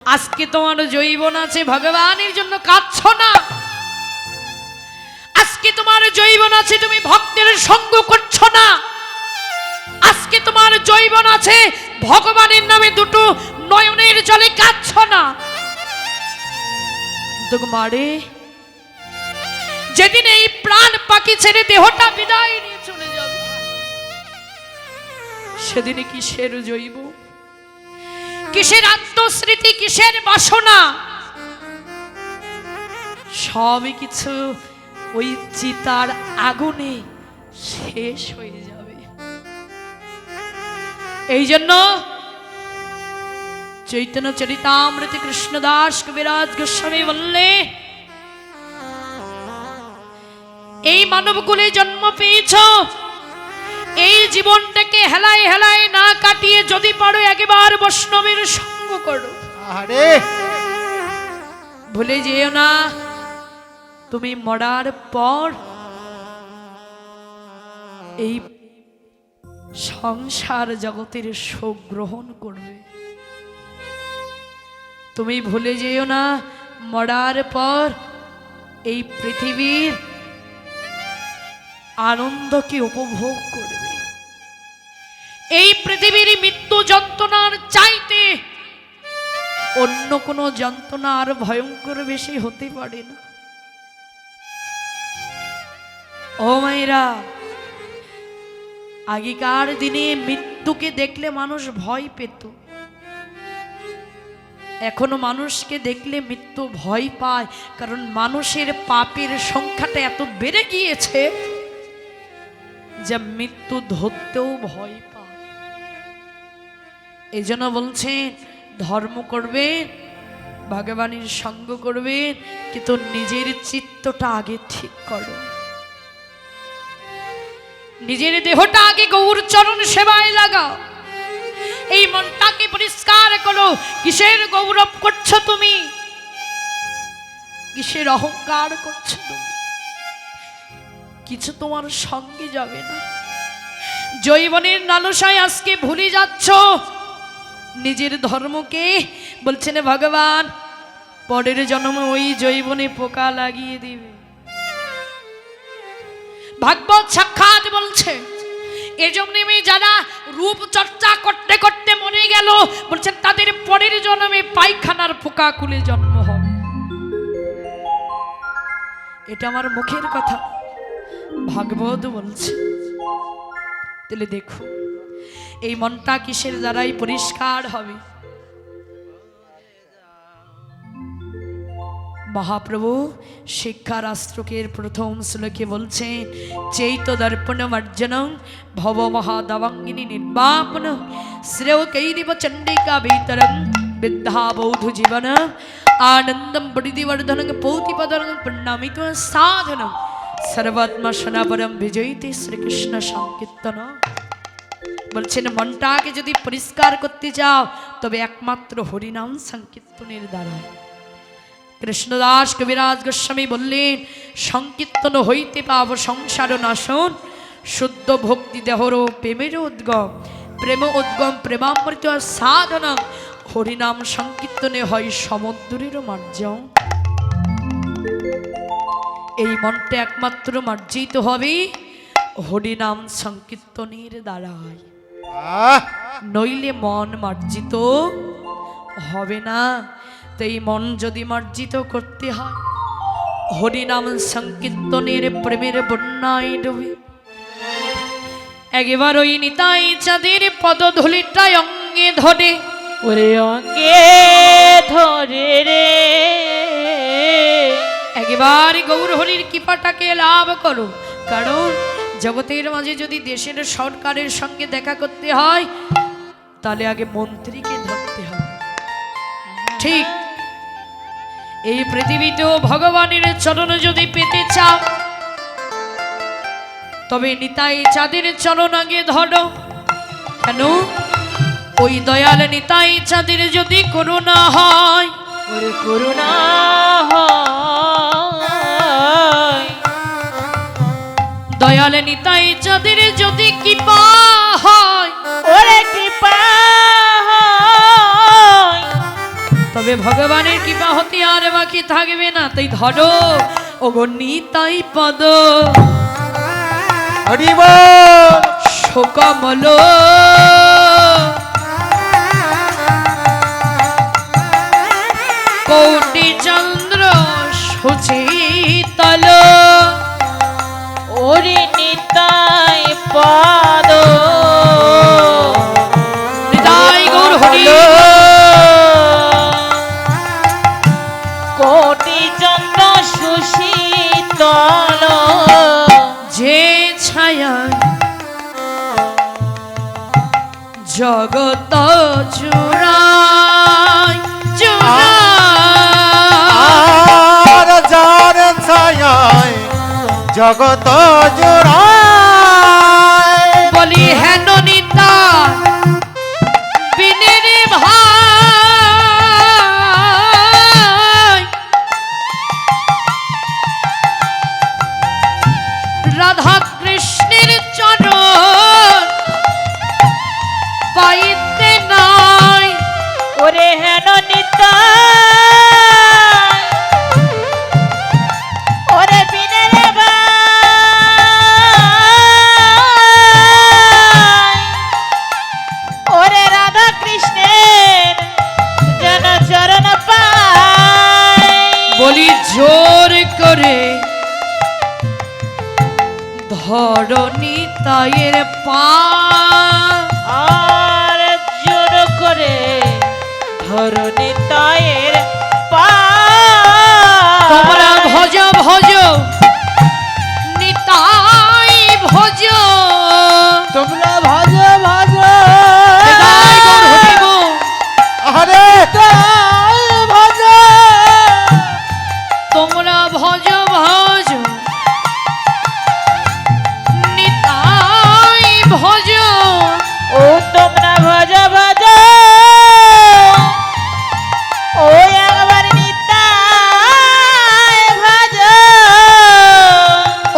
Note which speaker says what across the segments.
Speaker 1: আজকে তোমার জৈবন আছে ভগবানের জন্য কাঁদছো না। আজকে তোমার জৈবন আছে তুমি ভক্তের সঙ্গ করছো না। আজকে তোমার জৈবন আছে ভগবানের নামে দুটো নয়নের জলে কাঁদছো না। কিন্তু মারে যেদিন এই প্রাণ পাখি ছেড়ে দেহটা বিদায় নিয়ে চলে যাবে সেদিনে কিসের জৈব, কিসের আত্মস্মৃতি, কিসের বাসনা, সবই কিছু ওই চিতার আগুনে শেষ হয়ে যাবে। এই জন্য চৈতন্য চরিতামৃতে কৃষ্ণদাস কবিরাজ গোস্বামী বললে, এই মানবকুলে জন্ম পেয়েছ, এই জীবনটাকে হেলায় হেলায় না কাটিয়ে যদি পারো একবার বৈষ্ণবের সঙ্গ করো।
Speaker 2: আরে
Speaker 1: ভুলে যেও না তুমি মরার পর এই সংসার জগতের সুখ গ্রহণ করবে। তুমি ভুলে যেও না মরার পর এই পৃথিবীর আনন্দকে উপভোগ করবে। এই পৃথিবীর মৃত্যু যন্ত্রণার চাইতে অন্য কোনো যন্ত্রণা আর ভয়ঙ্কর বেশি হতে পারে না। ও মায়েরা, আগেকার দিনে মৃত্যুকে দেখলে মানুষ ভয় পেত, এখনো মানুষকে দেখলে মৃত্যু ভয় পায়, কারণ মানুষের পাপের সংখ্যাটা এত বেড়ে গিয়েছে যে মৃত্যু ধরতেও ভয় পায়। এই জন্য বলছেন ধর্ম করবেন, ভগবানের সঙ্গ করবেন, কিন্তু নিজের চিত্তটা আগে ঠিক করো, নিজের দেহটা আগে গৌর চরণ সেবায় লাগাও, এই মনটাকে পরিষ্কার করো। কিসের গৌরব করছো তুমি, কিসের অহংকার করছো তুমি, কিছু তোমার সঙ্গে যাবে না। জৈবনের লালসায় আজকে ভুলে যাচ্ছ নিজের ধর্মকে। বলছেন ভগবান পরের জন্মে ওই জৈবনে পোকা লাগিয়ে দিবে। ভাগবত সাক্ষাৎ বলছে এজন্যে যারা রূপ চর্চা করতে করতে মরে গেল, বলছেন তাদের পরের জন্মে পায়খানার পোকা কুলে জন্ম হবে। এটা আমার মুখের কথা, ভাগবত বলছে। তাহলে দেখো এই মনটা কিসের দ্বারাই পরিষ্কার হবে। মহাপ্রভু শিক্ষারাস্ত্রকের প্রথম শ্লোকে বলছেন চৈত দর্পণম অর্জনম ভব মহাদবাঙ্গিনী নির্বাপন শ্রেয় কৈরিব চণ্ডিকা বেতরম বিদ্যা বৌধ জীবন আনন্দম বৃদ্ধিবর্ধন পৌতিপদন প্রণামিত সাধন সর্বাত্মা সনাপরম বিজয়িতে শ্রীকৃষ্ণ সংকীর্তন। বলছেন মনটাকে যদি পরিষ্কার করতে চাও তবে একমাত্র হরিনাম সংকীর্তনের দ্বারা। কৃষ্ণদাস কবিরাজ গোস্বামী বললেন সংকীর্তন হইতে পাব সংসার নাশন, শুদ্ধ ভক্তি দেহর প্রেমের উদ্গম, প্রেম উদ্গম প্রেমামৃত সাধন, হরিনাম সংকীর্তনে হয় সমুদ্রের মার্জন। এই মনটা একমাত্র মার্জিত হবে হরিনাম সংকীর্তনের দ্বারাই, নইলে মন মার্জিত হবে না। তো এই মন যদি মার্জিত করতে হয় হরিনাম সংকীর্তনের প্রেমের বন্যায় ডুবে একবার ওই নিতাই চাঁদের পদধূলিটায় অঙ্গে ধরে,
Speaker 3: ওরে অঙ্গে ধরে রে,
Speaker 1: একবার গৌর হরির কৃপাটাকে লাভ করো। কারণ জগতের মাঝে যদি দেশের সরকারের সঙ্গে দেখা করতে হয় তাহলে আগে মন্ত্রীকে ধরতে হবে। ঠিক এই পৃথিবীতেও ভগবানের চরণ যদি পেতে চাও তবে নিতাই চাঁদের চরণ আগে ধরো। কেন? ওই দয়াল নিতাই চাঁদের যদি করুণা হয়,
Speaker 3: ওরে করুণা হয়,
Speaker 1: দয়াল নিতাই চাঁদের যদি কৃপা হয়,
Speaker 3: ওরে কৃপা হয়,
Speaker 1: তবে তবে ভগবানের কৃপা হতে আর বাকি থাকবে না, তাই ধরো ও গো নিতাই পদ
Speaker 2: হরি বল।
Speaker 1: শোকমল কোটি চন্দ্র সুচিতল
Speaker 3: ওরে নিতাই পদ
Speaker 1: নিতাই গৌর হরি
Speaker 3: কোটি চন্দ্র সুশীতল
Speaker 1: যে ছায়া জগত জুড়াই
Speaker 2: আর যার ছায়ায় জগত জোড়ায়।
Speaker 1: বলি হেন নিতা বিনে রে ভাই রাধা কৃষ্ণের চরণ পাইতে নাই
Speaker 3: ওরে হেন নিতাই ওরে বিনে রে ভাই ওরে রাধা কৃষ্ণের যেন চরণ পাই।
Speaker 1: বলি জোর করে ধরণী তায়ের পা
Speaker 3: আর জোর করে ধরো নিতাইয়ের পা।
Speaker 1: তোমরা ভজ ভজ নিতাই ভজ
Speaker 2: তোমরা ভজ ভজ
Speaker 1: নিতাই গৌর হরিব
Speaker 2: আরে তাই ভজ।
Speaker 1: তোমরা ভজ ভজ নিতাই ভজ
Speaker 3: ও তোমরা ভজ ভজ ও একবার নিতাই ভজ।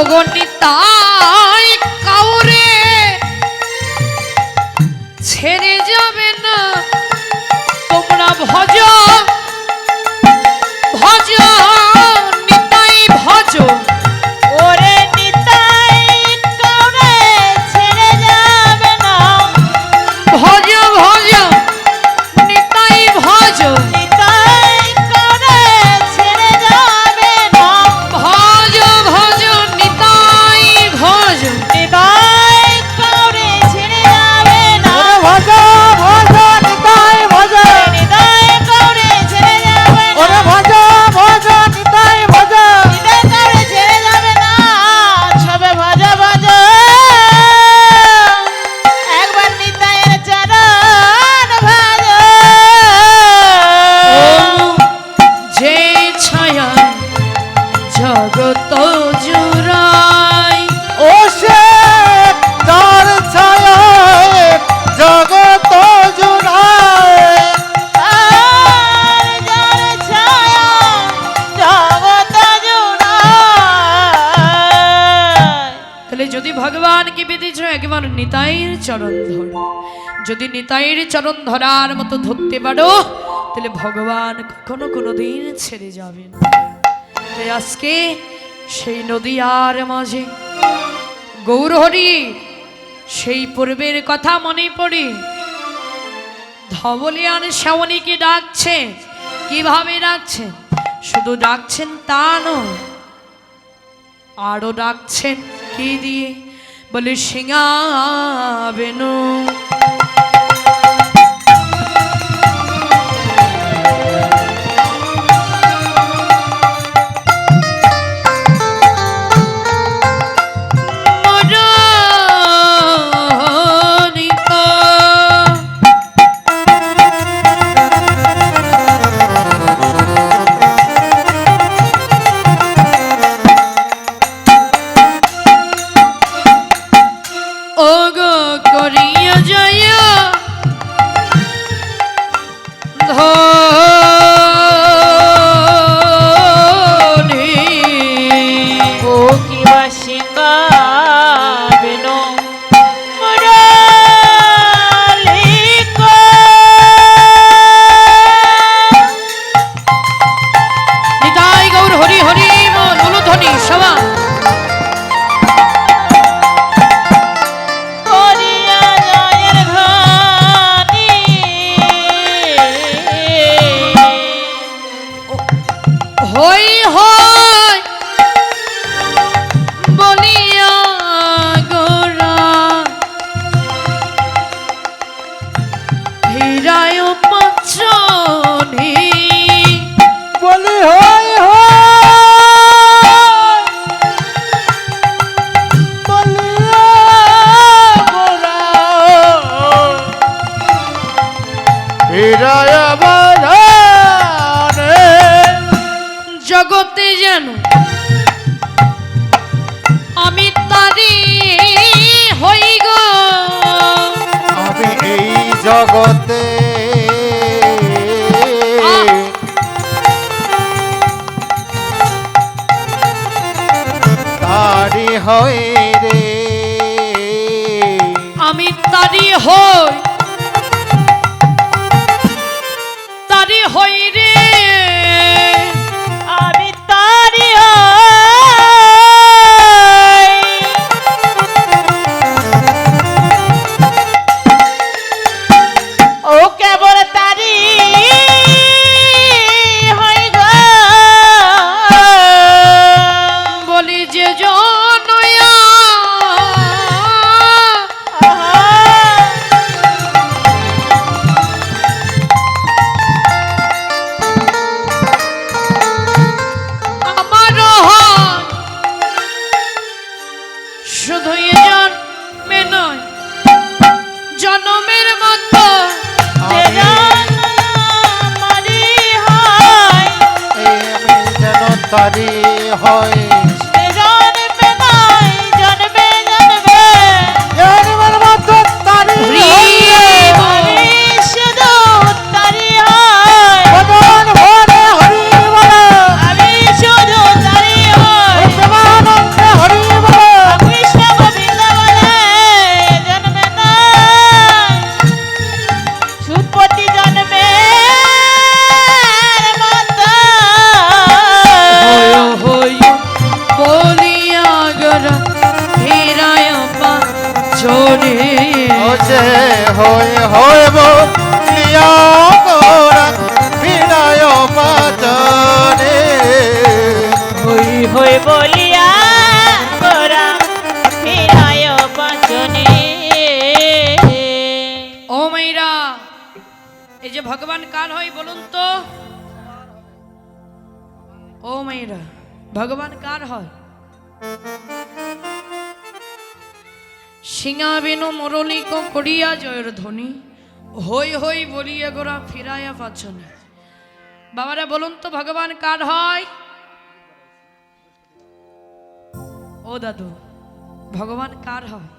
Speaker 1: ওগো নিতাই কাউরে ছেড়ে যাবে না, তোমরা ভজ ভজ নিতাই ভজ
Speaker 3: ওরে নিতাই কাউরে ছেড়ে যাবে না,
Speaker 1: ভজ ভজ নিতাই ভজ
Speaker 3: নিতাই কাউরে ছেড়ে যাবে না,
Speaker 1: ভজ ভজ নিতাই ভজ
Speaker 3: নিতাই কাউরে ছেড়ে যাবে না,
Speaker 2: ভজ ভজ নিতাই ভজ।
Speaker 3: নিতাই কাউরে ছেড়ে যাবে না,
Speaker 2: ওরে ভজ ভজ নিতাই ভজ।
Speaker 3: নিতাই কাউরে ছেড়ে যাবে না, সবে ভজ ভজ একবার নিতাইয়ের চরণ ভজ।
Speaker 1: ও যে ছায়া জগত জুড়াই
Speaker 2: ও সে তার ছায়ায় জগত জোড়ায়।
Speaker 3: আর যার ছায়া জগৎ জুড়ায়।
Speaker 1: তাহলে যদি ভগবানকে পেতেছ একবার নিতাইয়ের চরণ ধরো, যদি নিতাইয়ের চরণ ধরার মতো ধরতে পারো তাহলে ভগবান কখনো কোনোদিন ছেড়ে যাবেন। তাই আজকে সেই নদীয়ার মাঝে গৌরহরি সেই পূর্বের কথা মনে পড়ে ধবলিয়ান শ্যামলীকে ডাকছেন। কিভাবে ডাকছেন? শুধু ডাকছেন তা নয়, আরো ডাকছেন কি দিয়ে? বলে সিঙাবেনু ওগো করিয়া
Speaker 2: জগতে তারি হয় রে,
Speaker 1: আমি তারি হই, তারি হই রে,
Speaker 3: আমি তারি হই। ও কেবল তারি হই গো,
Speaker 1: বলি যে জনয়া আমার হয়, শুধু এ জন্মে নয় জন্মের মতো
Speaker 3: যে
Speaker 2: আমি
Speaker 3: আমারি হয়,
Speaker 2: আমি যেন তারি হয়,
Speaker 3: যে জন্মে নয় জন্মে জন্মে
Speaker 2: জন্মের মতো তারি হয়।
Speaker 3: আমি শুধু তারি হয়,
Speaker 2: ভজন ভরে হরি বলে,
Speaker 3: আমি শুধু তারি হয়,
Speaker 2: প্রেমানন্দে হরি বলে,
Speaker 3: কৃষ্ণ গোবিন্দ বলে জন্মে নয় সুপতি জন্মে মতো
Speaker 1: হই হই বলিয়া গরা ফেরায় চলে
Speaker 2: ও যে হয় হয় বলিয়া গোরা বিনায় বাজনে,
Speaker 3: হই হই বলিয়া গোরা ফিরায় বচনে।
Speaker 1: ও মাইরা, এই যে ভগবান কার হয় বলুন তো? ও মাইরা, ভগবান কার হয়? সিংহা বেনু মুরলিক করিয়া জয়ের ধ্বনি, হই হই বলিয়া গোরা ফিরাইয়া পাছনে। বাবারা বলুন তো ভগবান কার হয়? ও দাদু, ভগবান কার হয়?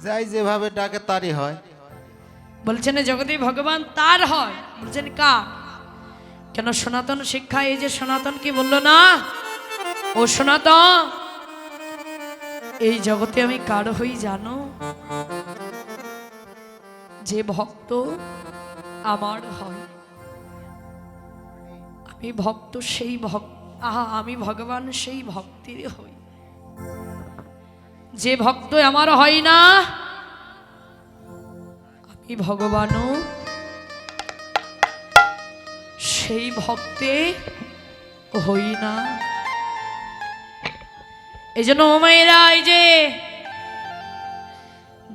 Speaker 2: যাই যেভাবে ডাকে তারি হয়।
Speaker 1: বলছেন জগতে ভগবান তার হয়, বলছেন কার? কেন সনাতন শিক্ষা, এই যে সনাতন কি বললো না, ও সনাতন এই জগতে আমি কার হই জানো? যে ভক্ত আমার হয়, আমি ভক্ত সেই ভক্ত, আহা আমি ভগবান সেই ভক্তির হই। যে ভক্ত আমার হয় না, আমি ভগবানও সেই ভক্তে হই না। এই জন্য মেয়েরা, এই যে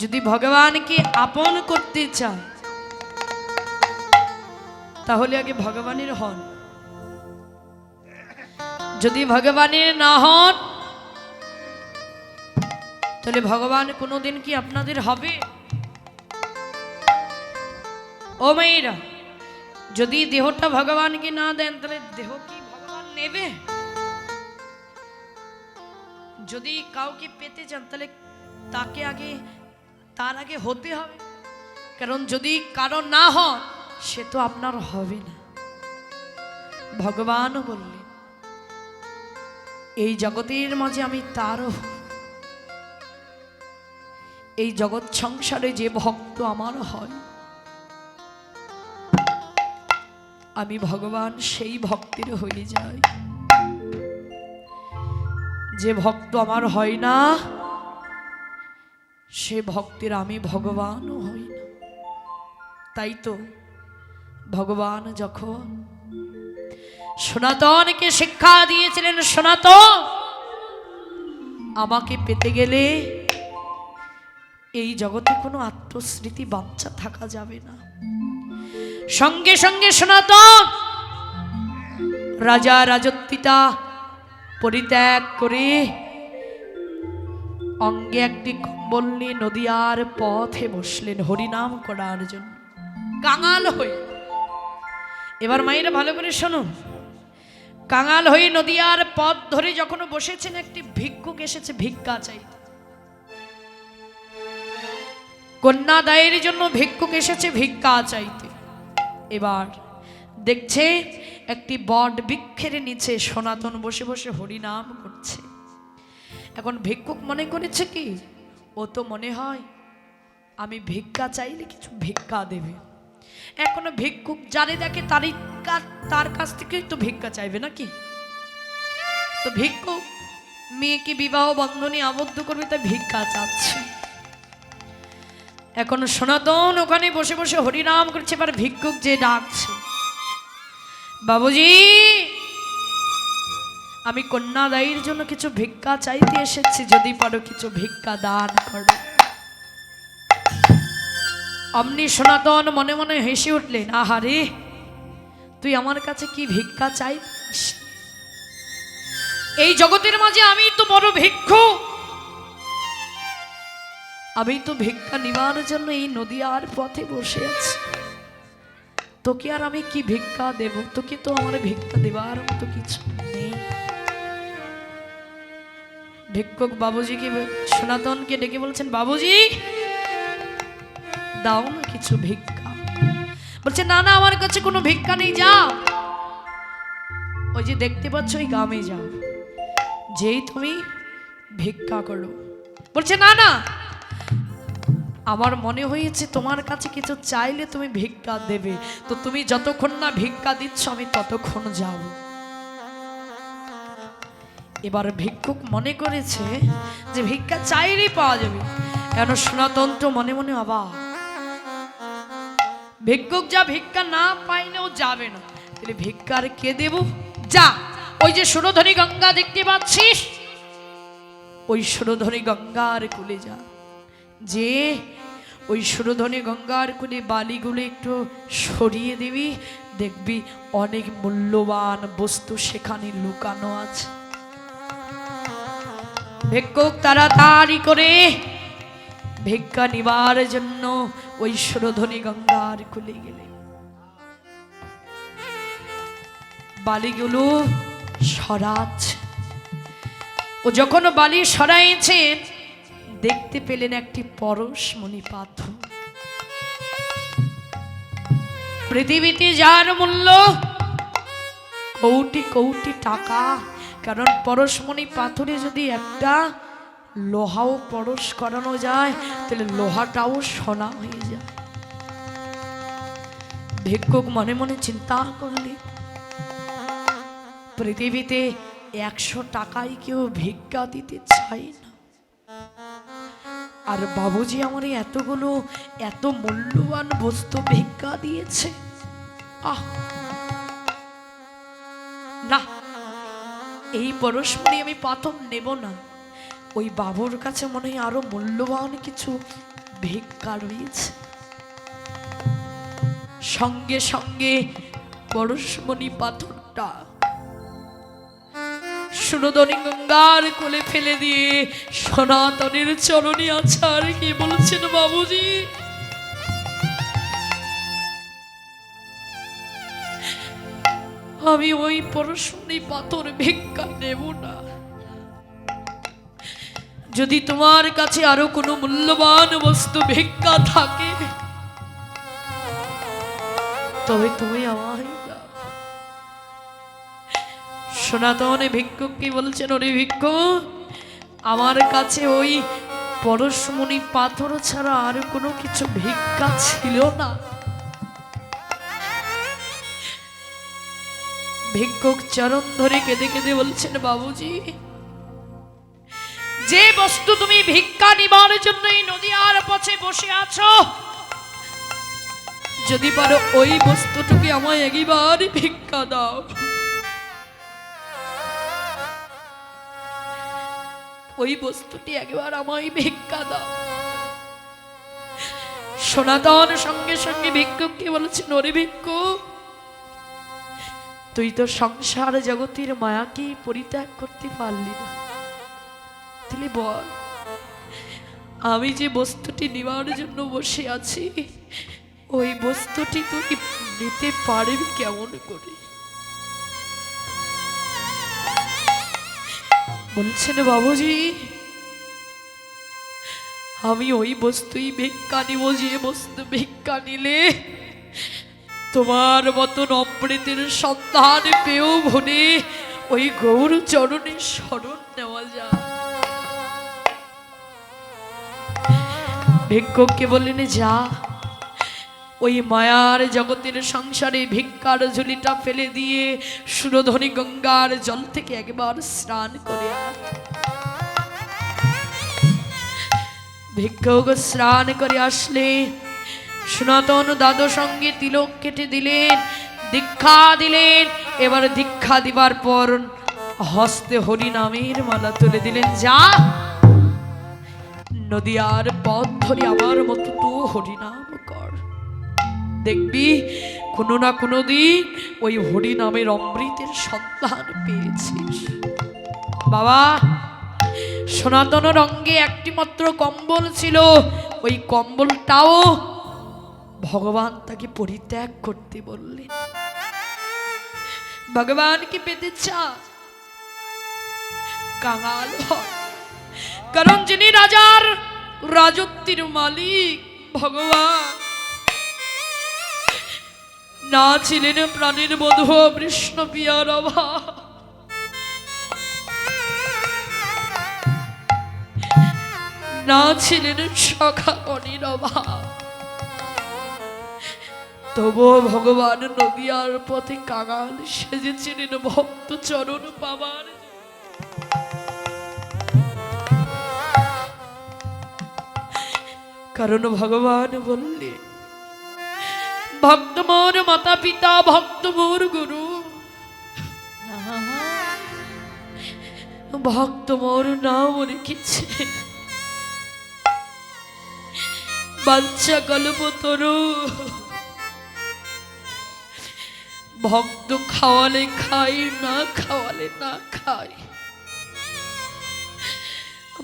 Speaker 1: যদি ভগবানকে আপন করতে চান তাহলে আগে ভগবানের হন। যদি ভগবানের না হন তাহলে ভগবান কোনোদিন কি আপনাদের হবে? ও মেয়েরা, যদি দেহটা ভগবানকে না দেন তাহলে দেহ কি ভগবান নেবে? যদি কাউকে পেতে চান তাহলে তাকে আগে, তার আগে হতে হবে। কারণ যদি কারো না হন সে তো আপনার হবে না। ভগবানও বললেন এই জগতের মাঝে আমি তারও, এই জগৎ সংসারে যে ভক্ত আমার হয় আমি ভগবান সেই ভক্তের হয়ে যাই। যে ভক্ত আমার হয় না সে ভক্তের আমি ভগবানও হই না। তাই তো ভগবান যখন সনাতনকে শিক্ষা দিয়েছিলেন, সনাতন আমাকে পেতে গেলে এই জগতে কোনো আত্মস্মৃতি বাঞ্ছা থাকা যাবে না। সঙ্গে সঙ্গে সনাতন রাজা রাজত্বিতা পরিত্যাগ করে অঙ্গে একটি কম্বল নিয়ে নদিয়ার পথে বসলেন হরিনাম করার জন্য, কাঙাল হয়ে। এবার মায়েরা ভালো করে শুনুন, কাঙাল হয়ে নদিয়ার পথ ধরে যখন বসেছেন একটি ভিক্ষুক এসেছে ভিক্ষা চাইতে। কন্যা দায়ের জন্য ভিক্ষুক এসেছে ভিক্ষা চাইতে। এবার দেখছে একটি বট বৃক্ষের নিচে সনাতন বসে বসে হরিনাম করছে। এখন ভিক্ষুক মনে করেছে কি, ও তো মনে হয় আমি ভিক্ষা চাইলে কিছু ভিক্ষা দেবে। এখনো ভিক্ষুক যারে দেখে তার কাছ থেকেই তো ভিক্ষা চাইবে নাকি। তো ভিক্ষুক মেয়েকে বিবাহ বন্ধনে আবদ্ধ করবে, তাই ভিক্ষা চাচ্ছে। এখন সনাতন ওখানে বসে বসে হরিনাম করছে। এবার ভিক্ষুক যে ডাকছে, বাবুজি আমি কন্যা দায়ের জন্য কিছু ভিক্ষা চাইতে এসেছি, যদি পারো কিছু ভিক্ষা দান করো। অমনি সনাতন মনে মনে হেসে উঠলেন, আহারে তুই আমার কাছে কি ভিক্ষা চাইছিস? এই জগতের মাঝে আমি তো বড় ভিক্ষুক, আমি তো ভিক্ষা নিবার জন্য এই নদীয়ার পথে বসে আছি। তোকে আর আমি কি ভিক্ষা দেব? তোকে তো আমার ভিক্ষা দেবার মতো কিছু নেই। ভিক্ষুক বাবুজিকে সনাতনকে ডেকে বলছেন, বাবুজি দাও না কিছু ভিক্ষা। বলছে, না না আমার কাছে কোনো ভিক্ষা নেই, যাও ওই যে দেখতে পাচ্ছ ওই গ্রামে যাও, যেই তুমি ভিক্ষা করো। বলছে, না না আমার মনে হয়েছে তোমার কাছে কিছু চাইলে তুমি ভিক্ষা দেবে, তো তুমি যতক্ষণ না ভিক্ষা দিচ্ছ আমি ততক্ষণ যাব। এবার ভিক্ষুক মনে করেছে যে ভিক্ষা চাইলেই পাওয়া যাবে। কেন সনাতন তো মনে মনে অবাক, ভিক্ষুক যা ভিক্ষা না পাইলেও যাবে না, তাহলে ভিক্ষার কে দেব? যা ওই যে সুরধনী গঙ্গা দেখতে পাচ্ছিস, ওই সুরধনী গঙ্গার কুলে যা, যে ওই সুরধনী গঙ্গার কুলে বালিগুলো একটু সরিয়ে দিবি, দেখবি অনেক মূল্যবান বস্তু সেখানে লুকানো আছে। ভিক্ষুক তাড়াতাড়ি করে ভিক্ষা নিবার জন্য ওই সুরধনী গঙ্গার কুলে গেলে বালিগুলো সরাচ্ছে। ও যখন বালি সরাইছেন দেখতে পেলেন একটি পরশমণি পাথর। পৃথিবীতে যার মূল্য কোটি কোটি টাকা, কারণ পরশমণি পাথরে যদি একটা লোহাও পরশ করানো যায় তাহলে লোহাটাও সোনা হয়ে যায়। ভিক্ষুক মনে মনে চিন্তা করলে, পৃথিবীতে 100 টাকায় কেউ ভিক্ষা দিতে চায় না, আর বাবুজি আমার এতগুলো এত মূল্যবান বস্তু ভিক্ষা দিয়েছে। আহ না, এই পরশমণি আমি পাথর নেব না, ওই বাবুর কাছে মনে হয় আরো মূল্যবান কিছু ভিক্ষা রয়েছে। সঙ্গে সঙ্গে পরশমণি পাথরটা সুরধনী গঙ্গার কোলে ফেলে দিয়ে সনাতনের চরণে আছাড় কি বলছেন, বাবুজি আমি ওই পরশমণি পাথর ভিক্ষা নেব না, যদি তোমার কাছে আরো কোনো মূল্যবান বস্তু ভিক্ষা থাকে তবে তুমি আমায় দাও। সনাতন ভিক্ষুক কি বলছেন, ওরে ভিক্ষুক আমার কাছে ওই পরশমণি পাথর ছাড়া আর কোনো কিছু ভিক্ষা ছিল না। ভিক্ষুক চরণ ধরে কেঁদে কেঁদে বলছেন, বাবুজি যে বস্তু তুমি ভিক্ষা নিবার জন্য এই নদীয়ার পথে বসে আছো, যদি পারো ওই বস্তুটুকে আমায় একবার ভিক্ষা দাও। ওই বস্তুটি একবার আমায় ভিক্ষা দাও। সনাতন সঙ্গে সঙ্গে ভিক্ষুককে বলছেন, ওরে ভিক্ষুক তুই তো সংসার জগতের মায়াকে পরিত্যাগ করতে পারলি না, তাহলে বল আমি যে বস্তুটি নেবার জন্য বসে আছি ওই বস্তুটি তুই নিতে পারবি কেমন করে? বলছেন, বাবুজি আমি ওই বস্তুই ভিক্ষা নিব, যে বস্তু ভিক্ষা নিলে তোমার মতন অমৃতের সন্ধান পেয়েও ভুলে ওই গৌর চরণে শরণ নেওয়া যায়। ভিক্ষুককে বললেন, যা ওই মায়ার জগতের সংসারে ভিক্ষার ঝুলিটা ফেলে দিয়ে সুরধনী গঙ্গার জল থেকে একবার স্নান করে আয়। ভিক্ষুক স্নান করে আসলে সনাতন দাদু সঙ্গে তিলক কেটে দিলেন, দীক্ষা দিলেন। এবার দীক্ষা দিবার পর হস্তে হরি নামের মালা তুলে দিলেন, যা নদিয়ার পথ ধরে আমার মতো তো হরিনাম কর, দেখবি কোনো না কোনো দিন ওই হরি নামের অমৃতের সন্ধান পেয়েছিস। বাবা, সনাতন রঙ্গে একটি মাত্র কম্বল ছিল, ওই কম্বলটাও ভগবান তাকে পরিত্যাগ করতে বললেন। ভগবানকে পেতে চা, কাঙাল হয়, কারণ যিনি রাজার রাজত্বের মালিক ভগবান, না ছিলেন প্রাণের বধূ কৃষ্ণ পিয়ার অভাব, না ছিলেন সখা মনির অভাব, তবুও ভগবান নদিয়ার পথে কাঙাল সেজেছিলেন ভক্ত চরণ পাবার। কারণ ভগবান বললে, ভক্ত মোর মাতা পিতা, ভক্ত মোর গুরু, ভক্ত মোর নাম রেখেছে বাচ্চা কল্পতরু। ভক্ত খাওয়ালে খাই, না খাওয়ালে না খাই।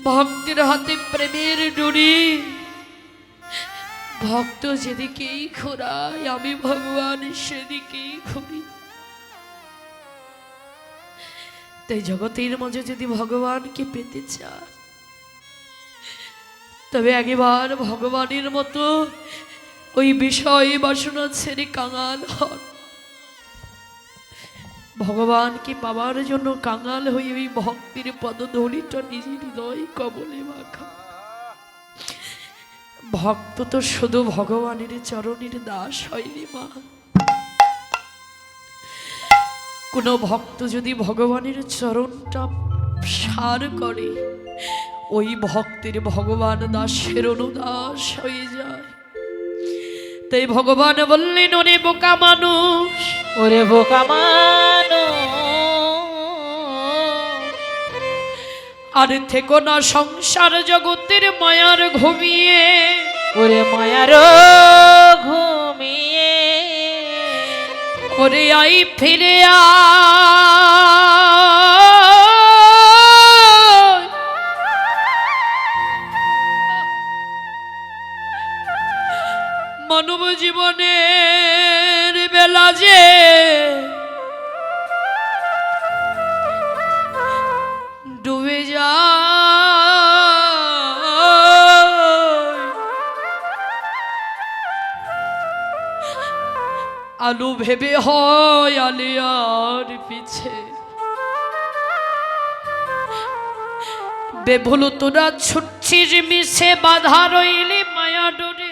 Speaker 1: ভক্তের হাতে প্রেমের ডুরি, ভক্ত যেদিকেই ঘোরায় আমি ভগবান সেদিকেই ঘুরি। তাই জগতের মাঝে যদি ভগবানকে পেতে চায়, তবে একবার ভগবানের মতো ওই বিষয় বাসনা ছেড়ে কাঙাল হন। ভগবানকে পাওয়ার জন্য কাঙাল হয়ে ওই ভক্তির পদধূলিটা নিজের হৃদয় কবলে মাখা। ভক্ত তো শুধু ভগবানের চরণের দাস হয়নি মা। কোন ভক্ত যদি ভগবানের চরণটা সার করে, ওই ভক্তের ভগবান দাসের অনুদাস হয়ে যায়। তাই ভগবান বললেন, ওরে বোকা মানুষ,
Speaker 3: ওরে বোকা মানুষ,
Speaker 1: আর থেকো না সংসার জগতের মায়ার ঘুমিয়ে।
Speaker 3: ওরে মায়ার ঘুমিয়ে,
Speaker 1: ওরে আই ফিরে মানব জীবনের বেলা যে ডুবে যায়, আলু ভেবে হয় আলিয়ার পিছে। বেভুল তোরা ছুটছিস মিশে, বাধা রইলে মায়া ডোরে।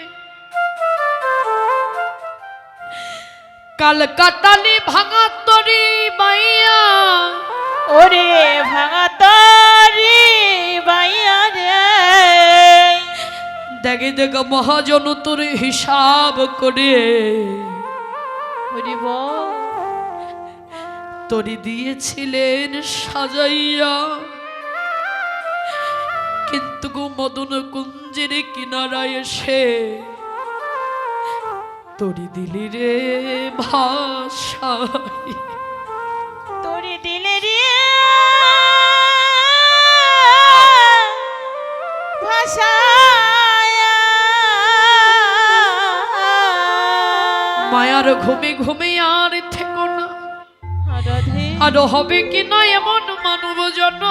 Speaker 1: কাল কাটালি ভাঙা তরি মাইয়া,
Speaker 3: ওরে ভাঙা তরি বাইয়া রে।
Speaker 1: দেখে দেখ মহাজন তোর হিসাব করে,
Speaker 3: ওরে বল
Speaker 1: তরি দিয়েছিলেন সাজাইয়া। কিন্তু গো মদন কুঞ্জের কিনারায় এসে তরি দিলি রে ভাষায়।
Speaker 3: তোরে দিলে রে ভাষায়া।
Speaker 1: মায়ার ঘুমে ঘুমে আর থেকো না,
Speaker 3: রাধে
Speaker 1: আর হবে কি না এমন মানব জন,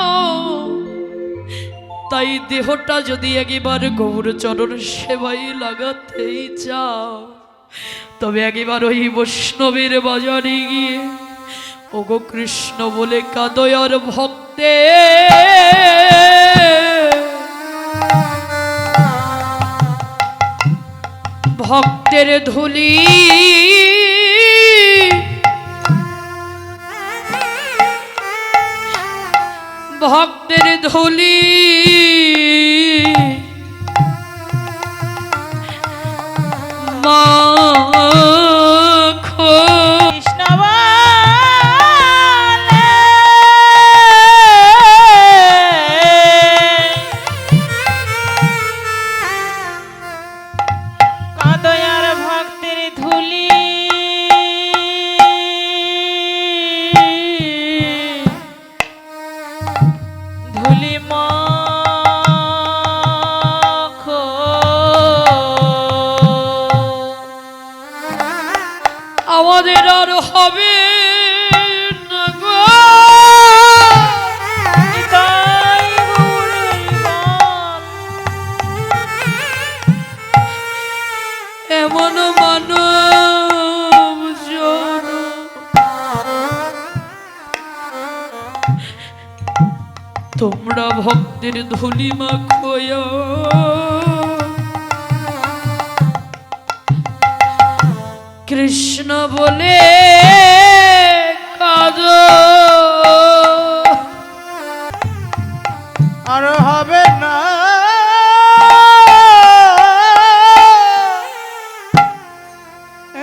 Speaker 1: তাই দেহটা যদি একবার গৌরচরণ সেবাই লাগাতেই চাও, তবে একবার ওই বৈষ্ণবের বাজারে গিয়ে ওগো কৃষ্ণ বলে কাদয়ার ভক্তে ভক্তের ধুলি ভক্তের ধুলি মাখো
Speaker 3: কৃষ্ণ বলে কাদয়ার ভক্তের ধুলি ধুলি মাখো
Speaker 1: আমাদের আর হবে না গো
Speaker 3: নিতাই গৌরের নাম।
Speaker 1: এমন মানব জন তোমরা ভক্তের ধুলি মাখোয়া কৃষ্ণ বলে কাঁদো
Speaker 2: আর হবে না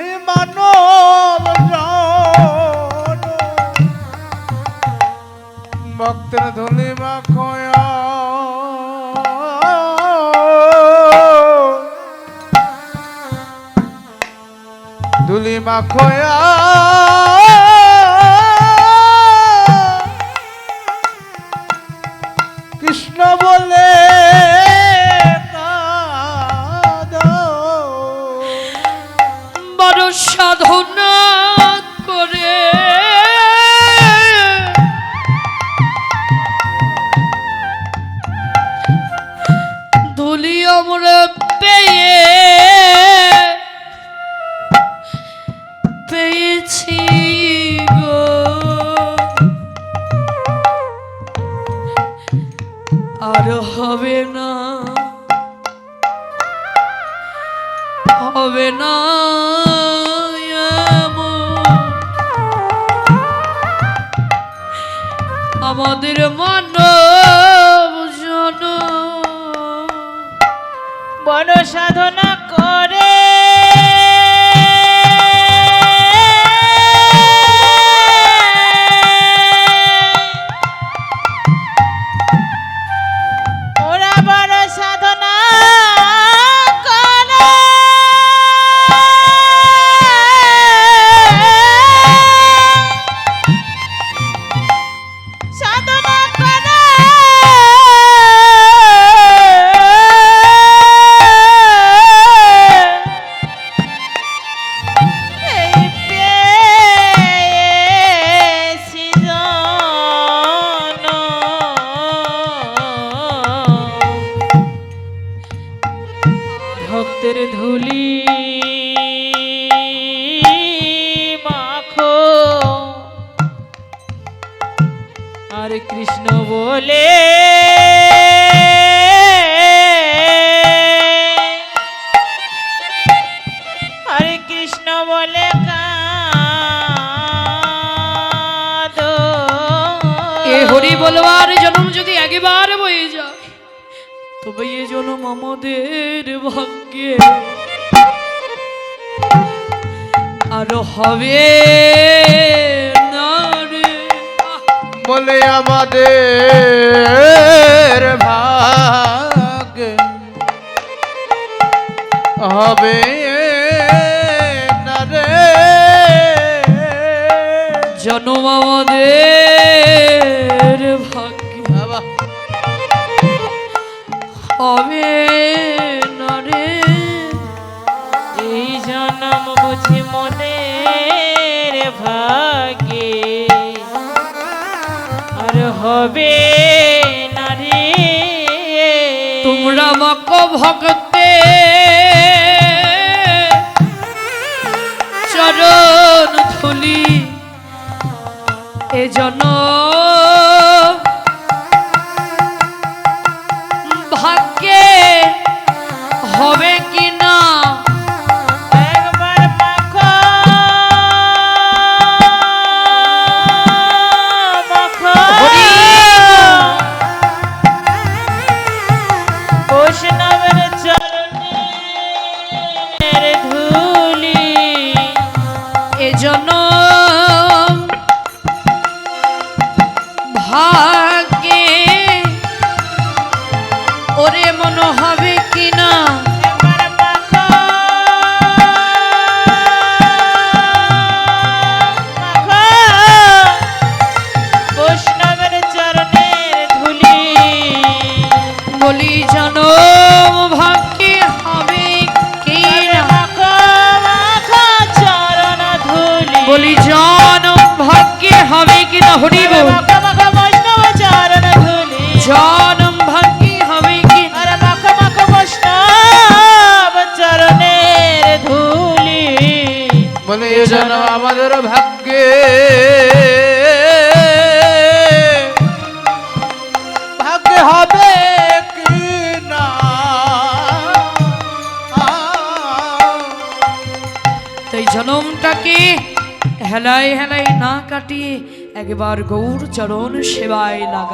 Speaker 2: এই মানব জন ভক্তের ধুলি মাখয়া ধুলি মাখয়া কৃষ্ণ বলে কাঁদো।
Speaker 1: বড় সাধনা করে ধুলি আমরা পেয়েছি গো, আর হবে না হবে না এমন। আমাদের মানব জন
Speaker 3: বড় সাধনা করে ওরা বড় সাধনা করে সাধনা করে এই পেয়েছি জন। ভক্তের ধুলি মাখো আর কৃষ্ণ বলে হরে কৃষ্ণ বলে কাঁদো।
Speaker 1: এ হরি বলবার জন্ম যদি একবার বয়ে যায়, তবে এ জন্ম আমাদের ভাগ্যে আর হবে না রে।
Speaker 2: বলে আমাদের ভাগ্যে হবে না রে
Speaker 1: জন্ম আমাদের ভাগ্যে
Speaker 2: বাবা।
Speaker 1: হবে না রে।
Speaker 3: এই জন্ম বুঝি মনের ভাগ্যে আর হবে না রে
Speaker 1: ভক্তে চরণ ধুলি এজন্য ভাগ্যে হবে কিনা
Speaker 3: একবার মাখো মাখো বৈষ্ণবের চরণের ধুলি
Speaker 1: এজন্য ভাগ্যে ওরে মনে হবে কিনা
Speaker 3: একবার মাখো মাখো বৈষ্ণবের চরণের ধুলি
Speaker 1: বলি জানো ভাগ্যে হবে কিনা
Speaker 3: মাখো মাখো চরণ ধুলি
Speaker 1: বলি জানো ভাগ্যে হবে কিনা হরি বল
Speaker 3: মাখো মাখো বৈষ্ণব চরণ ধুলি
Speaker 1: জনম ভাগ্যে হবে কিনা
Speaker 3: আরে মাখো মাখো বৈষ্ণব চরণের ধুলি
Speaker 2: বলে এ যেন আমাদের ভাগ্যে ভাগ্যে হবে কি না
Speaker 1: তাই জনমটাকে হেলাই হেলাই না কাটিয়ে একবার গৌর চরণ সেবায় লাগা